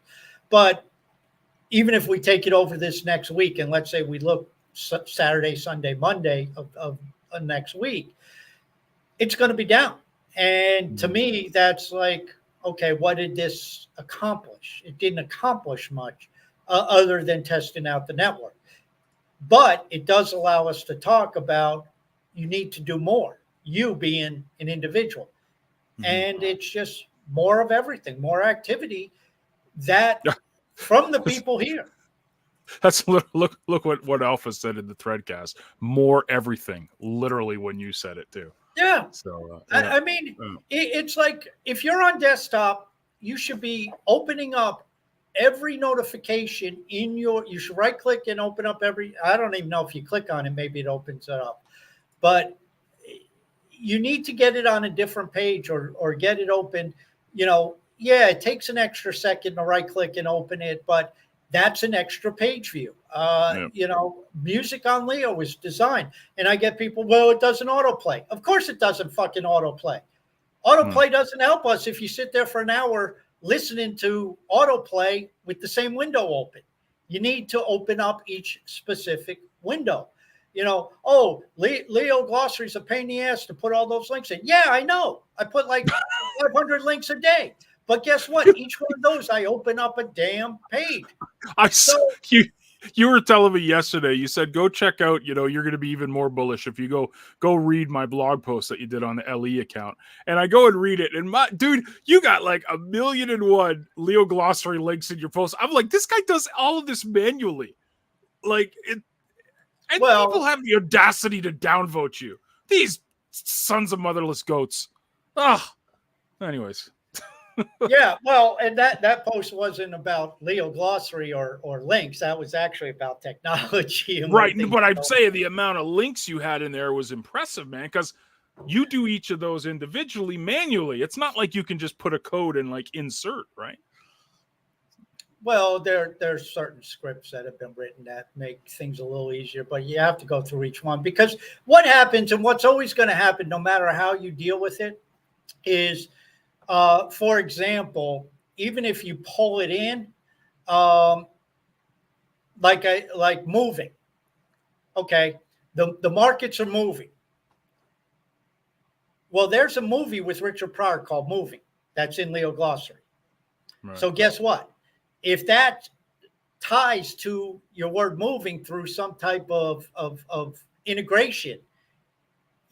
But even if we take it over this next week, and let's say we look Saturday, Sunday, Monday of next week, it's going to be down. And to me, that's like, okay, what did this accomplish? It didn't accomplish much other than testing out the network. But it does allow us to talk about you need to do more, you being an individual. And it's just more of everything, more activity that from the people here. That's look what Alpha said in the Threadcast. More everything, literally when you said it too. Yeah. So I mean, it's like if you're on desktop, you should be opening up every notification in you should right click and open up I don't even know if you click on it, maybe it opens it up, but you need to get it on a different page or get it open. Yeah, it takes an extra second to right click and open it, but that's an extra page view. Music on Leo was designed, and I get people, well, it doesn't autoplay. Of course it doesn't fucking autoplay. Autoplay doesn't help us if you sit there for an hour listening to autoplay with the same window open. You need to open up each specific window. Leo Glossary is a pain in the ass to put all those links in. Yeah, I know. I put like 500 links a day. But guess what? Each one of those, I open up a damn page. You were telling me yesterday, you said, go check out, you're going to be even more bullish if you go read my blog post that you did on the LE account. And I go and read it. And dude, you got like 1,000,001 Leo Glossary links in your post. I'm like, this guy does all of this manually. Like it. And people have the audacity to downvote you. These sons of motherless goats. Anyways. Yeah, well, and that post wasn't about Leo Glossary or links. That was actually about technology. Right, but I'm saying the amount of links you had in there was impressive, man, because you do each of those individually, manually. It's not like you can just put a code and like insert, right? Well, there's certain scripts that have been written that make things a little easier, but you have to go through each one, because what happens and what's always going to happen, no matter how you deal with it, is for example, even if you pull it in, like moving, okay, the markets are moving. Well, there's a movie with Richard Pryor called Moving that's in Leo Glossary. Right. So guess what? If that ties to your word moving through some type of integration,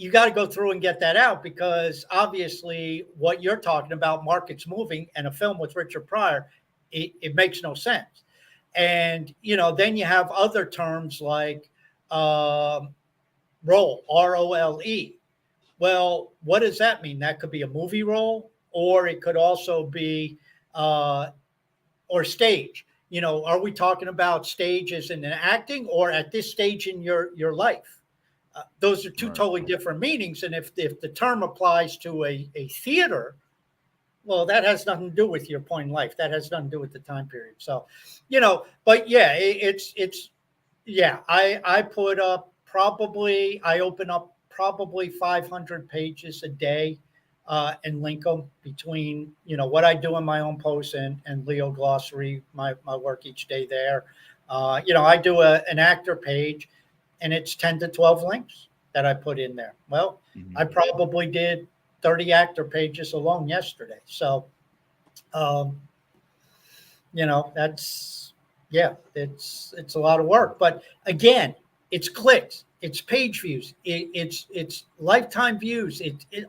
you got to go through and get that out, because obviously what you're talking about, markets moving and a film with Richard Pryor, it makes no sense. And, then you have other terms like role, ROLE. Well, what does that mean? That could be a movie role, or it could also be, or stage. Are we talking about stage as in acting, or at this stage in your life? Those are two totally different meanings. And if the term applies to a theater, well, that has nothing to do with your point in life. That has nothing to do with the time period. So, but yeah, I put up I open up probably 500 pages a day and link them between, what I do in my own posts and Leo Glossary, my work each day there. I do an actor page, and it's 10 to 12 links that I put in there. Well, I probably did 30 actor pages alone yesterday. So, that's, it's a lot of work. But again, it's clicks, it's page views, it's lifetime views.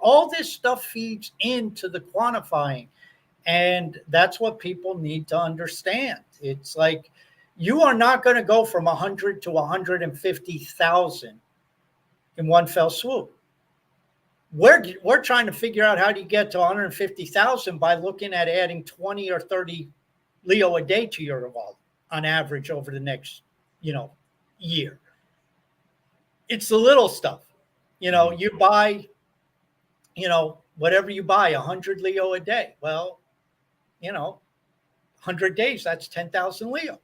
All this stuff feeds into the quantifying. And that's what people need to understand. It's like, you are not going to go from 100 to 150,000 in one fell swoop. We're trying to figure out how do you get to 150,000 by looking at adding 20 or 30 Leo a day to your wallet on average over the next, year. It's the little stuff. You buy, whatever you buy, 100 Leo a day. Well, 100 days, that's 10,000 Leo.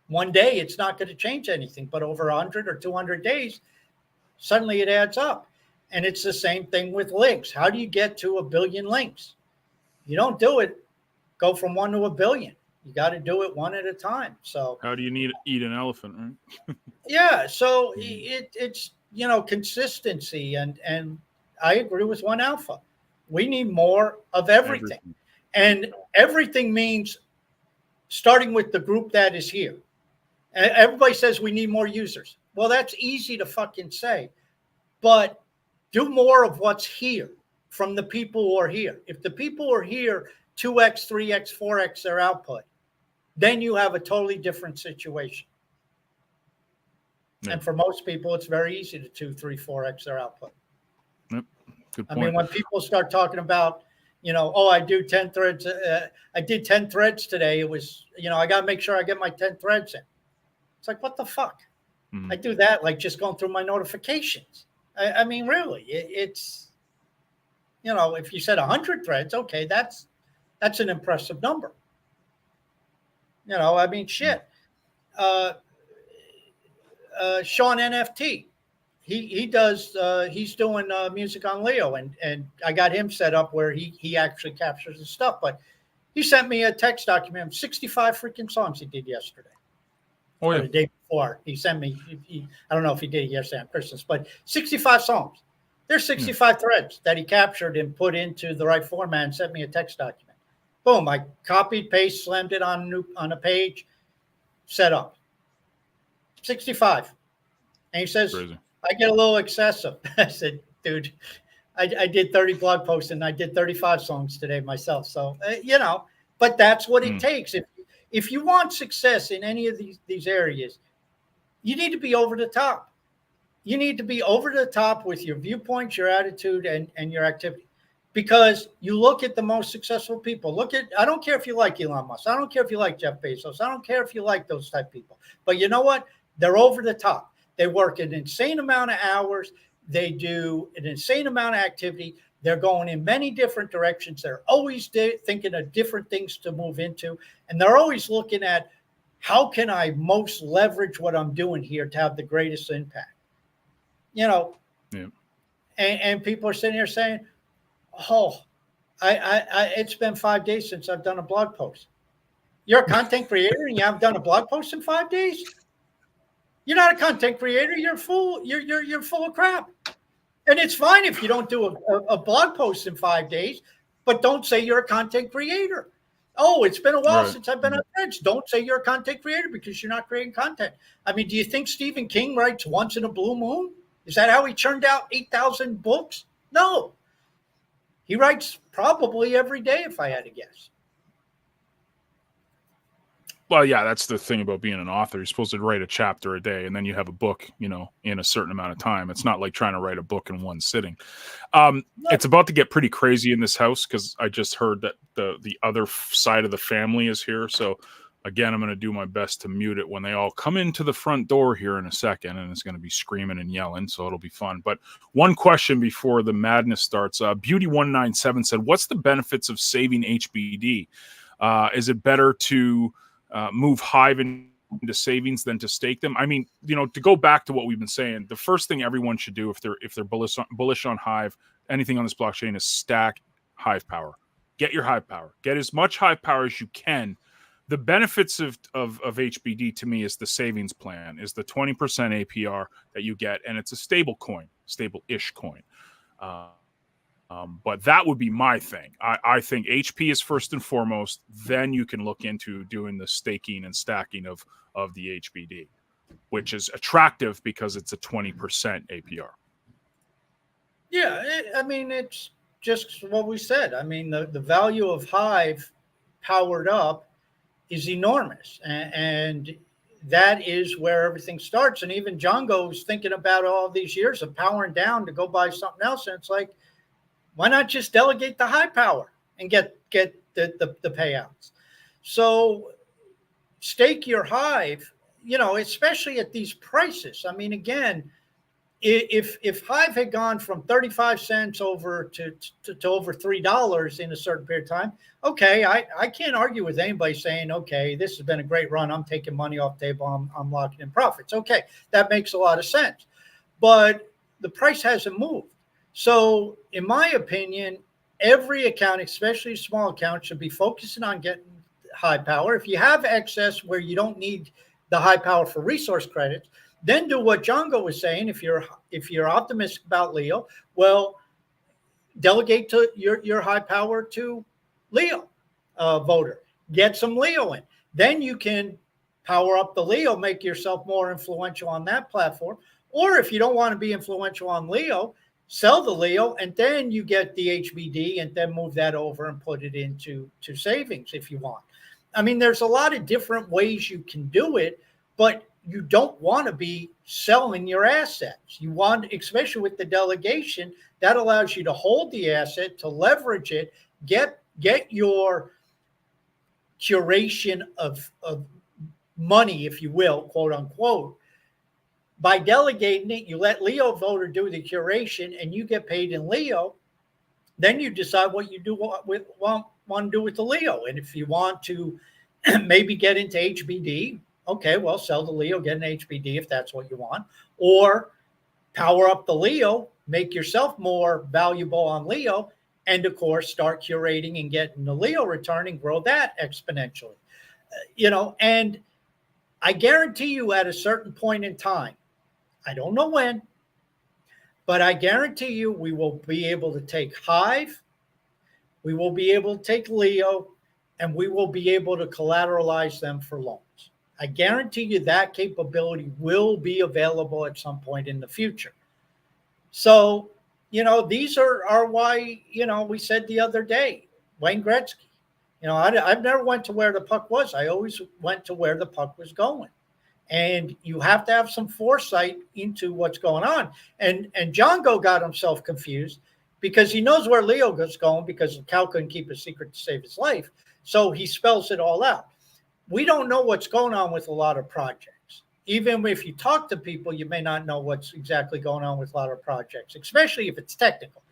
One day, it's not going to change anything, but over 100 or 200 days, suddenly it adds up. And it's the same thing with links. How do you get to 1 billion links? You don't do it, go from 1 to 1 billion. You got to do it one at a time. So how do you eat an elephant, right? yeah. So it's, consistency. And I agree with One Alpha. We need more of everything. And everything means starting with the group that is here. And everybody says we need more users. Well, that's easy to fucking say, but do more of what's here from the people who are here. If the people who are here 2x, 3x, 4x their output, then you have a totally different situation. Yeah. And for most people, it's very easy to 2, 3, 4x their output. Yep. Good point. I mean, when people start talking about, I do 10 threads. I did 10 threads today. It was, I got to make sure I get my 10 threads in. It's like, what the fuck? I do that like just going through my notifications. I mean, really, it's, if you said 100 threads, okay, that's an impressive number. I mean, shit. Sean NFT, he does, he's doing music on Leo, and I got him set up where he actually captures the stuff. But he sent me a text document of 65 freaking songs he did yesterday. Oh, yeah. The day before, he sent me. I don't know if he did it yesterday on Christmas, but 65 songs. There's 65 threads that he captured and put into the right format and sent me a text document. Boom! I copied, paste, slammed it on a page, set up. 65, and he says, Crazy. I get a little excessive. I said, dude, I did 30 blog posts and I did 35 songs today myself. So but that's what it takes. If you want success in any of these areas, you need to be over the top. You need to be over the top with your viewpoints, your attitude, and your activity. Because you look at the most successful people. I don't care if you like Elon Musk. I don't care if you like Jeff Bezos. I don't care if you like those type of people. But you know what? They're over the top. They work an insane amount of hours. They do an insane amount of activity. They're going in many different directions. They're always thinking of different things to move into. And they're always looking at, how can I most leverage what I'm doing here to have the greatest impact? Yeah. And people are sitting here saying, oh, it's been 5 days since I've done a blog post. You're a content creator and you haven't done a blog post in 5 days? You're not a content creator. You're full. You're full of crap. And it's fine if you don't do a blog post in 5 days, but don't say you're a content creator. Oh, it's been a while since I've been on Threads. Don't say you're a content creator because you're not creating content. I mean, do you think Stephen King writes once in a blue moon? Is that how he churned out 8,000 books? No. He writes probably every day, if I had to guess. Well, yeah, that's the thing about being an author. You're supposed to write a chapter a day, and then you have a book, in a certain amount of time. It's not like trying to write a book in one sitting. It's about to get pretty crazy in this house because I just heard that the other side of the family is here. So, again, I'm going to do my best to mute it when they all come into the front door here in a second, and it's going to be screaming and yelling, so it'll be fun. But one question before the madness starts. Beauty197 said, what's the benefits of saving HBD? Is it better to move Hive into savings than to stake them? I mean, to go back to what we've been saying, the first thing everyone should do if they're bullish on Hive, anything on this blockchain, is stack Hive power. Get your Hive power. Get as much Hive power as you can. The benefits of HBD to me is the savings plan, is the 20% APR that you get, and it's a stable coin, stable-ish coin. But that would be my thing. I think HP is first and foremost. Then you can look into doing the staking and stacking of the HBD, which is attractive because it's a 20% APR. Yeah, it's just what we said. I mean, the value of Hive powered up is enormous, and that is where everything starts. And even Django's thinking about all these years of powering down to go buy something else, and it's like, why not just delegate the high power and get the payouts? So stake your Hive. especially at these prices. I mean, again, if Hive had gone from 35 cents over to over $3 in a certain period of time, okay, I can't argue with anybody saying, okay, this has been a great run. I'm taking money off the table. I'm locking in profits. Okay, that makes a lot of sense. But the price hasn't moved. So, in my opinion, every account, especially small accounts, should be focusing on getting high power. If you have excess where you don't need the high power for resource credits, then do what Django was saying. If you're optimistic about Leo, well, delegate to your high power to Leo voter. Get some Leo in. Then you can power up the Leo, make yourself more influential on that platform. Or if you don't want to be influential on Leo, sell the Leo, and then you get the HBD, and then move that over and put it into savings if you want. I mean, there's a lot of different ways you can do it, but you don't want to be selling your assets. You want, especially with the delegation, that allows you to hold the asset, to leverage it, get your curation of money, if you will, quote unquote. By delegating it, you let Leo voter do the curation, and you get paid in Leo. Then you decide what you do want to do with the Leo. And if you want to maybe get into HBD, okay, well, sell the Leo, get an HBD if that's what you want, or power up the Leo, make yourself more valuable on Leo, and of course, start curating and getting the Leo return and grow that exponentially. And I guarantee you at a certain point in time, I don't know when, but I guarantee you we will be able to take Hive, we will be able to take Leo, and we will be able to collateralize them for loans. I guarantee you that capability will be available at some point in the future. So, these are why, we said the other day, Wayne Gretzky, I've never went to where the puck was. I always went to where the puck was going. And you have to have some foresight into what's going on. And Django got himself confused because he knows where Leo is going because Cal couldn't keep a secret to save his life. So he spells it all out. We don't know what's going on with a lot of projects. Even if you talk to people, you may not know what's exactly going on with a lot of projects, especially if it's technical.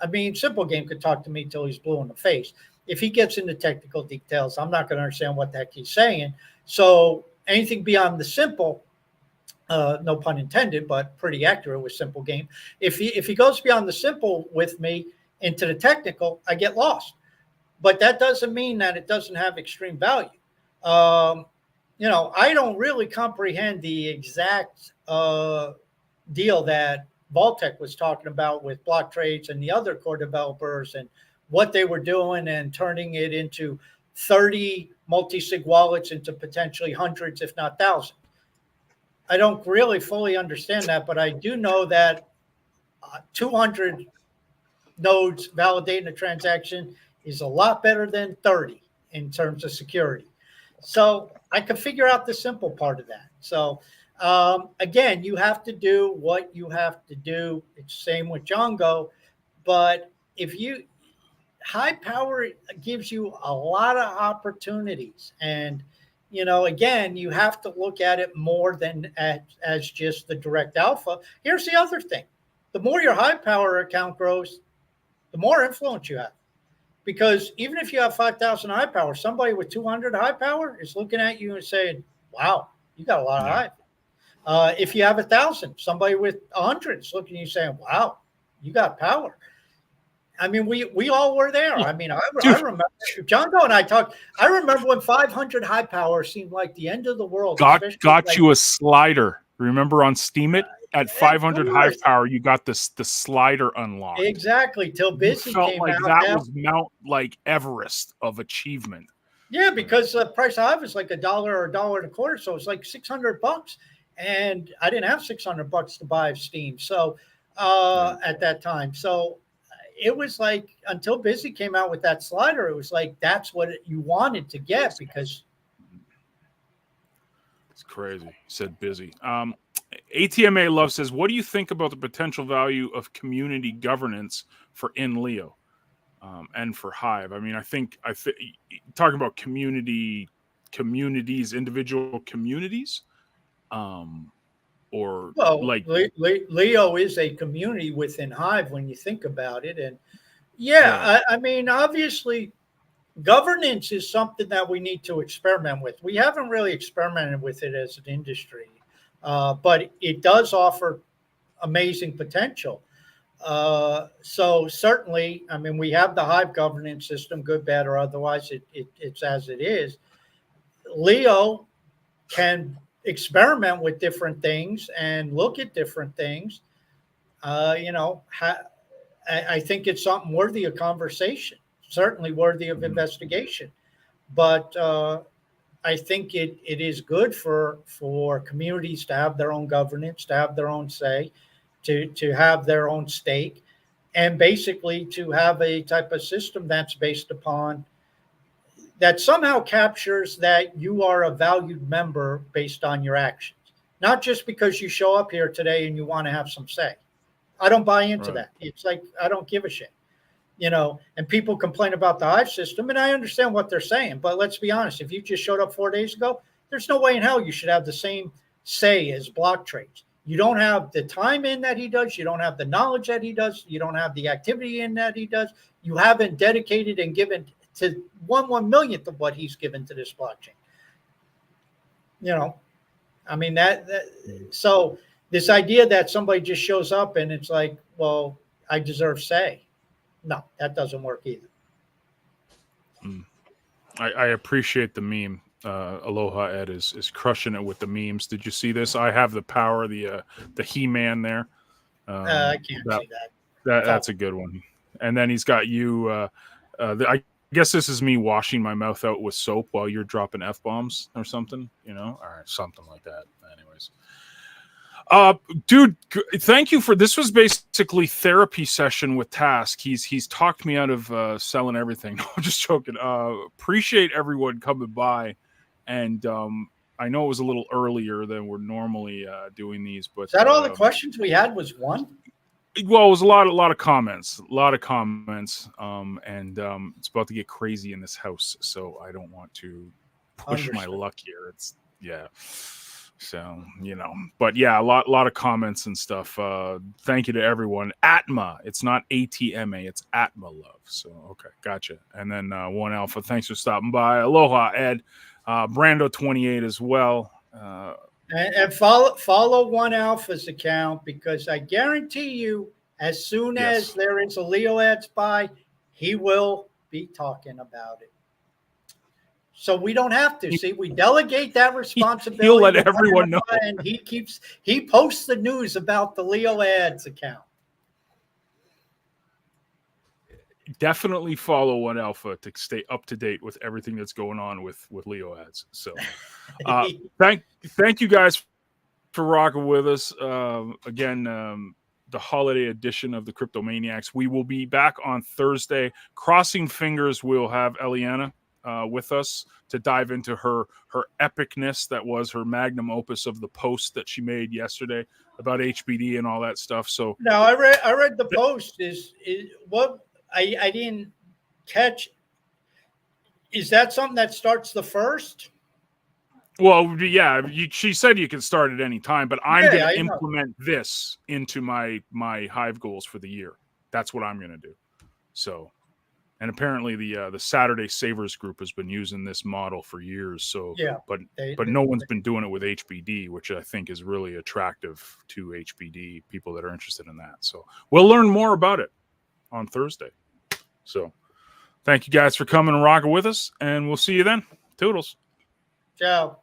I mean, Simple Game could talk to me till he's blue in the face. If he gets into technical details, I'm not going to understand what the heck he's saying. So anything beyond the simple, no pun intended, but pretty accurate with Simple Game. If he goes beyond the simple with me into the technical, I get lost. But that doesn't mean that it doesn't have extreme value. I don't really comprehend the exact deal that Vaultec was talking about with block trades and the other core developers and what they were doing and turning it into 30 multi-sig wallets into potentially hundreds, if not thousands. I don't really fully understand that, but I do know that 200 nodes validating a transaction is a lot better than 30 in terms of security. So I can figure out the simple part of that. So again, you have to do what you have to do. It's the same with Django, but high power gives you a lot of opportunities. And, again, you have to look at it more than as just the direct alpha. Here's the other thing. The more your high power account grows, the more influence you have. Because even if you have 5,000 high power, somebody with 200 high power is looking at you and saying, wow, you got a lot of high. If you have 1,000, somebody with 100 is looking at you saying, wow, you got power. I mean, we all were there. I mean, I remember Django and I talked. I remember when 500 high power seemed like the end of the world. Got you a slider. Remember on Steam It? At 500 high power, you got the slider unlocked. Exactly. Till Busy felt came like out. That was Mount Everest of achievement. Yeah, because the price of Hive is like $1 or $1.25, so it's like $600. And I didn't have $600 to buy Steam, so at that time. So it was like until Busy came out with that slider, it was like that's what you wanted to get because it's crazy. He said Busy. ATMA Love says, what do you think about the potential value of community governance for InLeo and for Hive? I mean, I think talking about communities, individual communities. or Well, like Leo is a community within Hive when you think about it. And right, yeah, I mean, obviously, governance is something that we need to experiment with. We haven't really experimented with it as an industry, but it does offer amazing potential. So certainly, I mean, we have the Hive governance system, good, bad, or otherwise. It's as it is. Leo can experiment with different things and look at different things. You know, I think it's something worthy of conversation, certainly worthy of mhm, investigation. But I think it is good for communities to have their own governance, to have their own say, to have their own stake, and basically to have a type of system that's based upon that somehow captures that you are a valued member based on your actions, not just because you show up here today and you want to have some say. I don't buy into right, that. It's like I don't give a shit, you know. And people complain about the Hive system, and I understand what they're saying. But let's be honest: if you just showed up 4 days ago, there's no way in hell you should have the same say as block trades. You don't have the time in that he does. You don't have the knowledge that he does. You don't have the activity in that he does. You haven't dedicated and given to one millionth of what he's given to this blockchain. You know, I mean that mhm, so this idea that somebody just shows up and it's like, well, I deserve say. No, that doesn't work either. mm. I appreciate the meme. Aloha Ed is crushing it with the memes. Did you see this? I have the power. The He-Man there. I can't That see that. that's Fault. a good one. And then he's got you. I guess this is me washing my mouth out with soap while you're dropping f bombs or something. You know, or something like that. Anyways, uh, dude, thank you for this. Was basically therapy session with Task. He's talked me out of selling everything. No, I'm just joking. Appreciate everyone coming by, and I know it was a little earlier than we're normally doing these, but Is that all the questions we had was one? well, it was a lot of comments, and it's about to get crazy in this house, so I don't want to push my Understood. luck here. It's yeah. So, you know, but yeah, lot of comments and stuff. Thank you to everyone. Atma, it's not ATMA, it's Atma Love. So, okay, gotcha. And then One Alpha, thanks for stopping by. Aloha, Ed. Brando 28 as well. And follow One Alpha's account because I guarantee you, as soon as Yes. there is a Leo ads buy, he will be talking about it. So we don't have to see. We delegate that He'll responsibility let to One everyone know. Alpha, and he posts the news about the Leo ads account. Definitely follow One Alpha to stay up to date with everything that's going on with Leo ads. So, uh, thank you guys for rocking with us. Again, the holiday edition of the Crypto Maniacs. We will be back on Thursday. Crossing fingers, we'll have Eliana with us to dive into her epicness that was her magnum opus of the post that she made yesterday about HBD and all that stuff. So, Now I read the post. Is what I didn't catch. Is that something that starts the first? well, yeah, she said you can start at any time, but I'm going Yeah, to I know. implement this into my Hive goals for the year. That's what I'm going to do. So, and apparently the Saturday Savers group has been using this model for years. So, Yeah, but they, but they, no one's been doing it with HBD, which I think is really attractive to HBD people that are interested in that. So, we'll learn more about it on Thursday. So, thank you guys for coming and rocking with us, and we'll see you then. Toodles. ciao.